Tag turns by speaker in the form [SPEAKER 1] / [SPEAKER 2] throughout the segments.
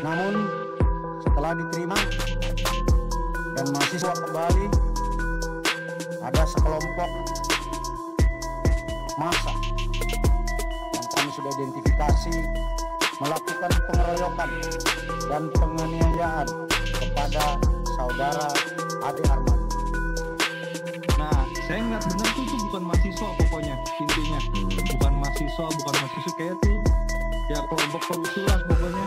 [SPEAKER 1] Namun setelah diterima dan mahasiswa kembali, ada sekelompok massa yang kami sudah identifikasi melakukan pengeroyokan dan penganiayaan kepada saudara Ade Armando.
[SPEAKER 2] Nah, saya ngeliat bener tuh bukan mahasiswa pokoknya, intinya bukan mahasiswa kayak tuh ya kelompok perusuhan pokoknya.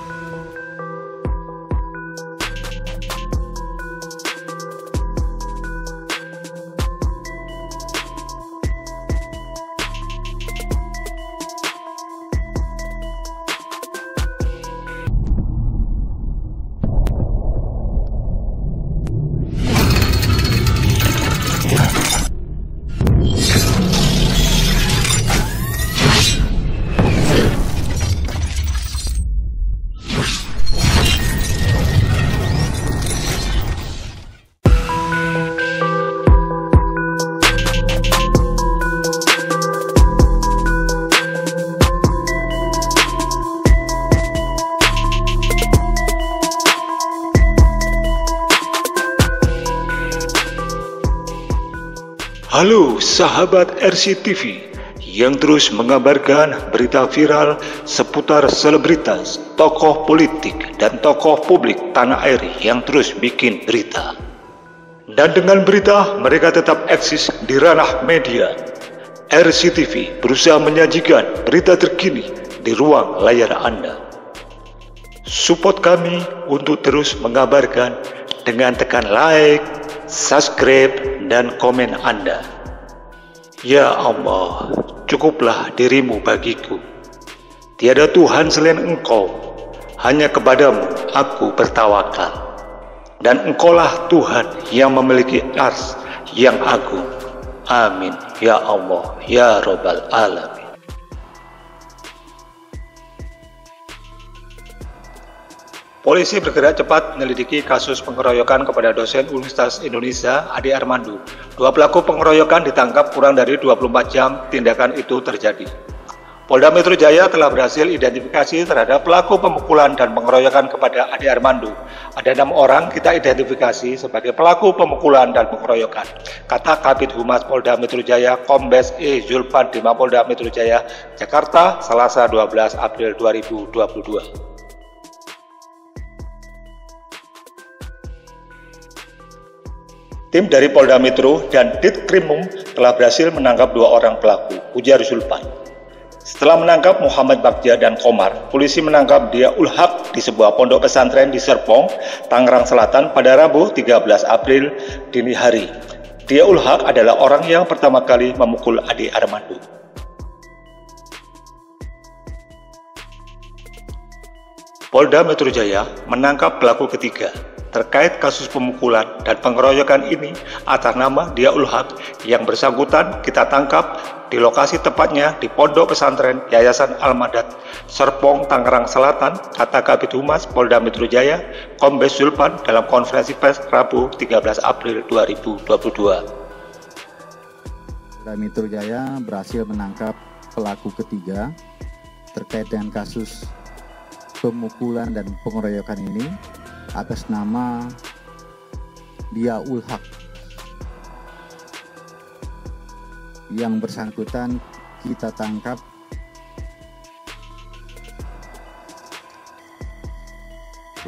[SPEAKER 3] Halo sahabat RCTV yang terus mengabarkan berita viral seputar selebritas, tokoh politik, dan tokoh publik tanah air yang terus bikin berita. Dan dengan berita, mereka tetap eksis di ranah media. RCTV berusaha menyajikan berita terkini di ruang layar Anda. Support kami untuk terus mengabarkan dengan tekan like, subscribe, dan komen Anda. Ya Allah, cukuplah dirimu bagiku. Tiada Tuhan selain Engkau, hanya kepadamu aku bertawakal. Dan Engkaulah Tuhan yang memiliki ars yang agung. Amin, ya Allah, ya Rabbal Alamin. Polisi bergerak cepat menyelidiki kasus pengeroyokan kepada dosen Universitas Indonesia, Ade Armando. Dua pelaku pengeroyokan ditangkap kurang dari 24 jam tindakan itu terjadi. Polda Metro Jaya telah berhasil identifikasi terhadap pelaku pemukulan dan pengeroyokan kepada Ade Armando. Ada 6 orang kita identifikasi sebagai pelaku pemukulan dan pengeroyokan, kata Kabid Humas Polda Metro Jaya Kombes E. Zulpan di Mapolda Metro Jaya, Jakarta, Selasa 12 April 2022. Tim dari Polda Metro dan Ditkrimum telah berhasil menangkap 2 orang pelaku, ujar Zulpan. Setelah menangkap Muhammad Bagja dan Komar, polisi menangkap Dia Ulhaq di sebuah pondok pesantren di Serpong, Tangerang Selatan pada Rabu 13 April dini hari. Dia Ulhaq adalah orang yang pertama kali memukul Ade Armando. Polda Metro Jaya menangkap pelaku ketiga terkait kasus pemukulan dan pengeroyokan ini atas nama Dia Ulhaq. Yang bersangkutan kita tangkap di lokasi tepatnya di Pondok Pesantren Yayasan Al-Madad, Serpong, Tangerang Selatan, kata Kabid Humas Polda Metro Jaya Kombes Zulpan dalam konferensi pers Rabu 13 April 2022.
[SPEAKER 4] Polda Metro Jaya berhasil menangkap pelaku ketiga terkait dengan kasus pemukulan dan pengeroyokan ini atas nama Dia Ulhaq. Yang bersangkutan kita tangkap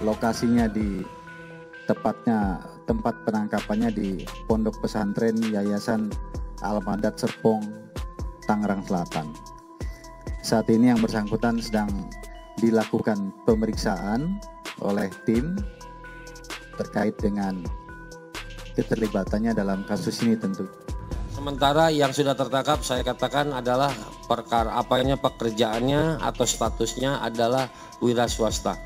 [SPEAKER 4] lokasinya di tempat penangkapannya di Pondok Pesantren Yayasan Al-Madad Serpong, Tangerang Selatan. Saat ini yang bersangkutan sedang dilakukan pemeriksaan oleh tim terkait dengan keterlibatannya dalam kasus ini tentu.
[SPEAKER 5] Sementara yang sudah tertangkap saya katakan adalah pekerjaannya atau statusnya adalah wira swasta,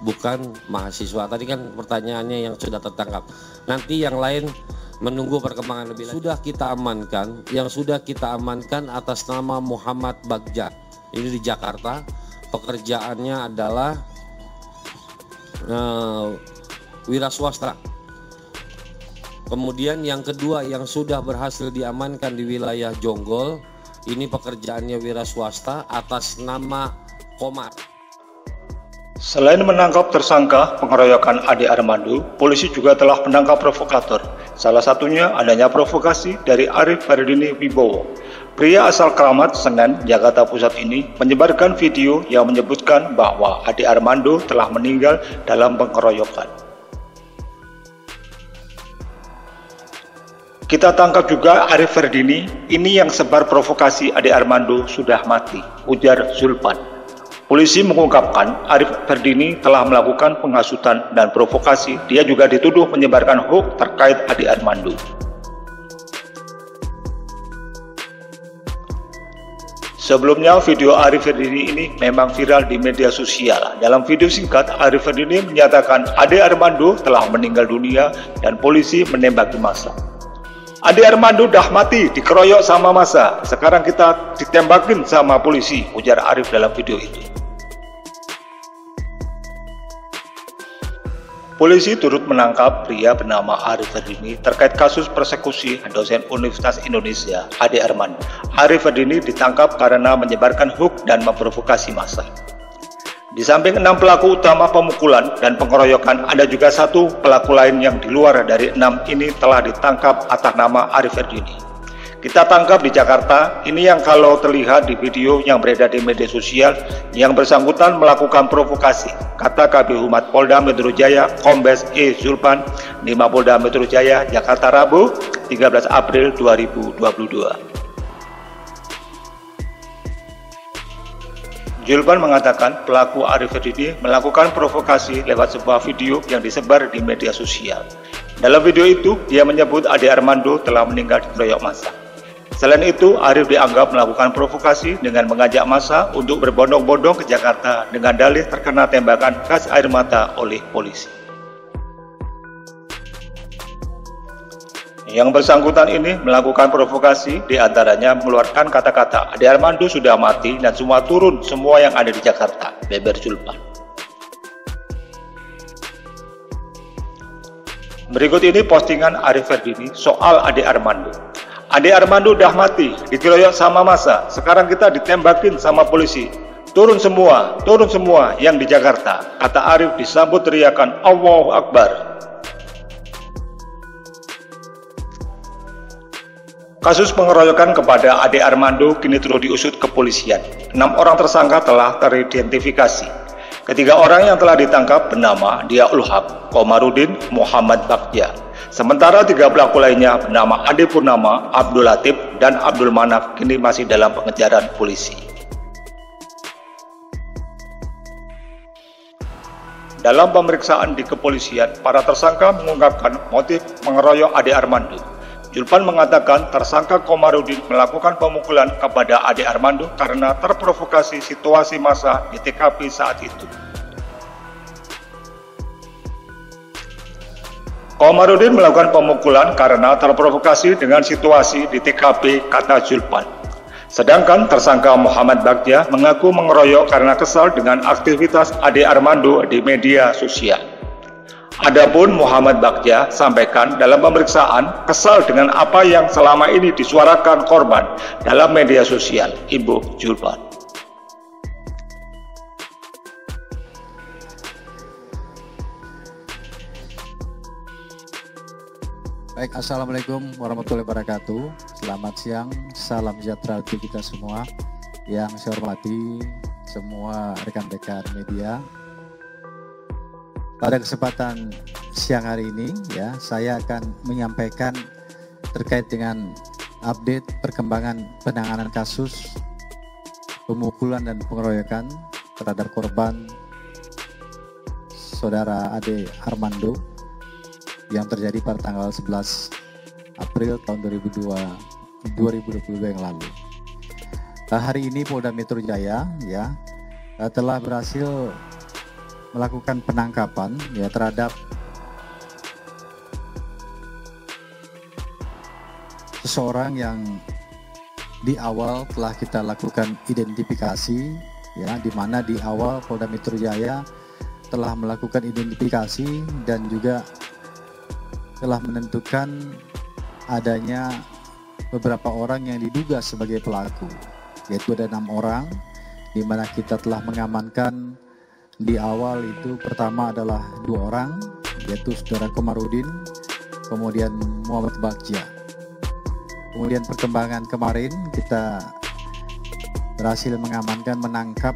[SPEAKER 5] bukan mahasiswa. Tadi kan pertanyaannya yang sudah tertangkap. Nanti yang lain menunggu perkembangan lebih lanjut. Yang sudah kita amankan atas nama Muhammad Bagja. Ini di Jakarta. Pekerjaannya adalah wira swasta. Kemudian yang kedua yang sudah berhasil diamankan di wilayah Jonggol, ini pekerjaannya wira swasta atas nama Komar.
[SPEAKER 3] Selain menangkap tersangka pengeroyokan Ade Armando, polisi juga telah menangkap provokator. Salah satunya adanya provokasi dari Arif Ferdini Wibowo. Pria asal Kramat, Senen, Jakarta Pusat ini menyebarkan video yang menyebutkan bahwa Ade Armando telah meninggal dalam pengeroyokan. Kita tangkap juga Arif Ferdini, ini yang sebar provokasi Ade Armando sudah mati, ujar Zulpan. Polisi mengungkapkan Arif Ferdini telah melakukan penghasutan dan provokasi. Dia juga dituduh menyebarkan hoax terkait Ade Armando. Sebelumnya, video Arif Ferdini ini memang viral di media sosial. Dalam video singkat, Arif Ferdini menyatakan Ade Armando telah meninggal dunia dan polisi menembaki massa. Ade Armando dah mati, dikeroyok sama massa. Sekarang kita ditembakin sama polisi, ujar Arif dalam video itu. Polisi turut menangkap pria bernama Arif Ferdini terkait kasus persekusi dosen Universitas Indonesia, Ade Armando. Arif Ferdini ditangkap karena menyebarkan hoax dan memprovokasi massa. Di samping 6 pelaku utama pemukulan dan pengeroyokan, ada juga 1 pelaku lain yang di luar dari 6 ini telah ditangkap atas nama Arif Ferdini. Kita tangkap di Jakarta, ini yang kalau terlihat di video yang beredar di media sosial, yang bersangkutan melakukan provokasi, kata Kabid Humas Polda Metro Jaya, Kombes E. Zulpan, di Mapolda Metro Jaya, Jakarta, Rabu, 13 April 2022. Zulpan mengatakan pelaku Arif Ferdini melakukan provokasi lewat sebuah video yang disebar di media sosial. Dalam video itu, dia menyebut Ade Armando telah meninggal dikeroyok massa. Selain itu, Arif dianggap melakukan provokasi dengan mengajak massa untuk berbondong-bondong ke Jakarta dengan dalih terkena tembakan gas air mata oleh polisi. Yang bersangkutan ini melakukan provokasi, diantaranya mengeluarkan kata-kata Ade Armando sudah mati dan semua turun semua yang ada di Jakarta, beber Zulpan. Berikut ini postingan Arif Ferdini soal Ade Armando. Ade Armando udah mati, dikeroyok sama massa, sekarang kita ditembakin sama polisi. Turun semua yang di Jakarta, kata Arif disambut teriakan Allahu Akbar. Kasus pengeroyokan kepada Ade Armando kini terus diusut kepolisian. 6 orang tersangka telah teridentifikasi. Ketiga orang yang telah ditangkap bernama Diaul Haq, Komarudin, Muhammad Bagja. Sementara 3 pelaku lainnya bernama Ade Purnama, Abdul Latif, dan Abdul Manaf kini masih dalam pengejaran polisi. Dalam pemeriksaan di kepolisian, para tersangka mengungkapkan motif mengeroyok Ade Armando. Zulpan mengatakan tersangka Komarudin melakukan pemukulan kepada Ade Armando karena terprovokasi situasi massa di TKP saat itu. Komarudin melakukan pemukulan karena terprovokasi dengan situasi di TKP, kata Zulpan. Sedangkan tersangka Muhammad Bagja mengaku mengeroyok karena kesal dengan aktivitas Ade Armando di media sosial. Adapun Muhammad Bagja sampaikan dalam pemeriksaan kesal dengan apa yang selama ini disuarakan korban dalam media sosial, Ibu Zulpan.
[SPEAKER 4] Baik, Assalamualaikum warahmatullahi wabarakatuh. Selamat siang, salam sejahtera bagi kita semua. Yang saya hormati semua rekan-rekan media. Pada kesempatan siang hari ini, ya, saya akan menyampaikan terkait dengan update perkembangan penanganan kasus pemukulan dan pengeroyokan terhadap korban saudara Ade Armando yang terjadi pada tanggal 11 April tahun 2022 yang lalu. Hari ini Polda Metro Jaya ya telah berhasil melakukan penangkapan ya terhadap seseorang yang di awal telah kita lakukan identifikasi ya, di mana di awal Polda Metro Jaya telah melakukan identifikasi dan juga telah menentukan adanya beberapa orang yang diduga sebagai pelaku, yaitu ada 6 orang, di mana kita telah mengamankan Di awal itu pertama adalah 2 orang, yaitu Saudara Komarudin, kemudian Muhammad Bagja. Kemudian perkembangan kemarin kita berhasil menangkap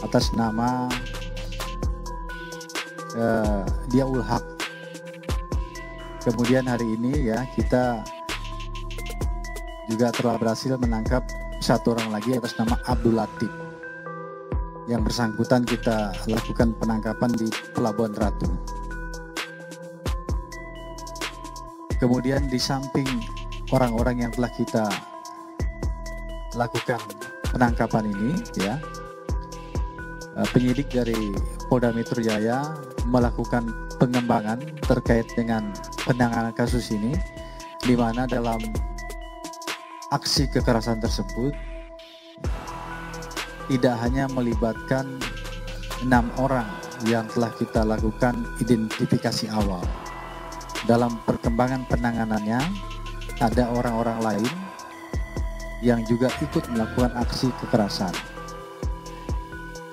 [SPEAKER 4] atas nama Diaul Haq. Kemudian hari ini ya kita juga telah berhasil menangkap 1 orang lagi atas nama Abdul Latif. Yang bersangkutan kita lakukan penangkapan di Pelabuhan Ratu. Kemudian di samping orang-orang yang telah kita lakukan penangkapan ini ya, penyidik dari Polda Metro Jaya melakukan pengembangan terkait dengan penanganan kasus ini, di mana dalam aksi kekerasan tersebut tidak hanya melibatkan 6 orang yang telah kita lakukan identifikasi awal. Dalam perkembangan penanganannya ada orang-orang lain yang juga ikut melakukan aksi kekerasan,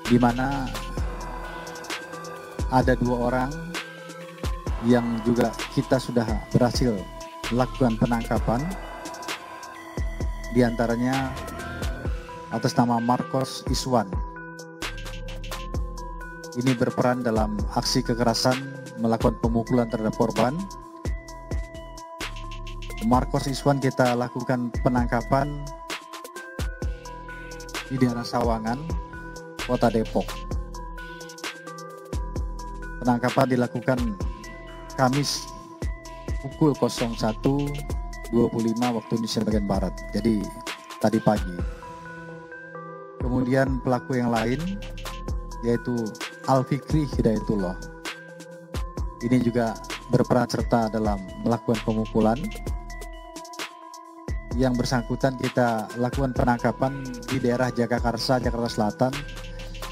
[SPEAKER 4] di mana ada 2 orang yang juga kita sudah berhasil lakukan penangkapan, di antaranya atas nama Marcos Iswan. Ini berperan dalam aksi kekerasan melakukan pemukulan terhadap korban. Marcos Iswan kita lakukan penangkapan di daerah Sawangan, Kota Depok. Penangkapan dilakukan Kamis pukul 01.25 waktu Indonesia bagian Barat, jadi tadi pagi. Kemudian pelaku yang lain yaitu Al-Fikri Hidayatullah. Ini juga berperan serta dalam melakukan pemukulan. Yang bersangkutan kita lakukan penangkapan di daerah Jagakarsa, Jakarta Selatan,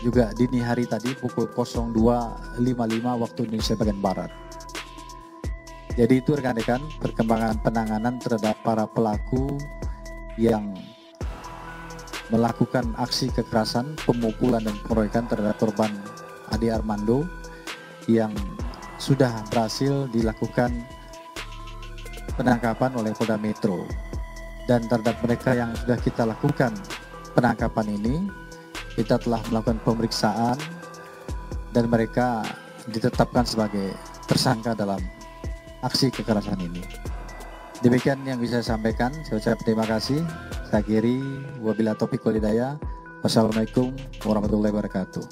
[SPEAKER 4] juga dini hari tadi pukul 02.55 waktu Indonesia bagian Barat. Jadi itu rekan-rekan perkembangan penanganan terhadap para pelaku yang melakukan aksi kekerasan, pemukulan dan pengeroyokan terhadap korban Ade Armando yang sudah berhasil dilakukan penangkapan oleh Polda Metro. Dan terhadap mereka yang sudah kita lakukan penangkapan ini, kita telah melakukan pemeriksaan dan mereka ditetapkan sebagai tersangka dalam aksi kekerasan ini. Demikian yang bisa saya sampaikan. Saya ucap terima kasih. Saya akhiri, wabillahi taufiq wal hidayah. Wassalamualaikum warahmatullahi wabarakatuh.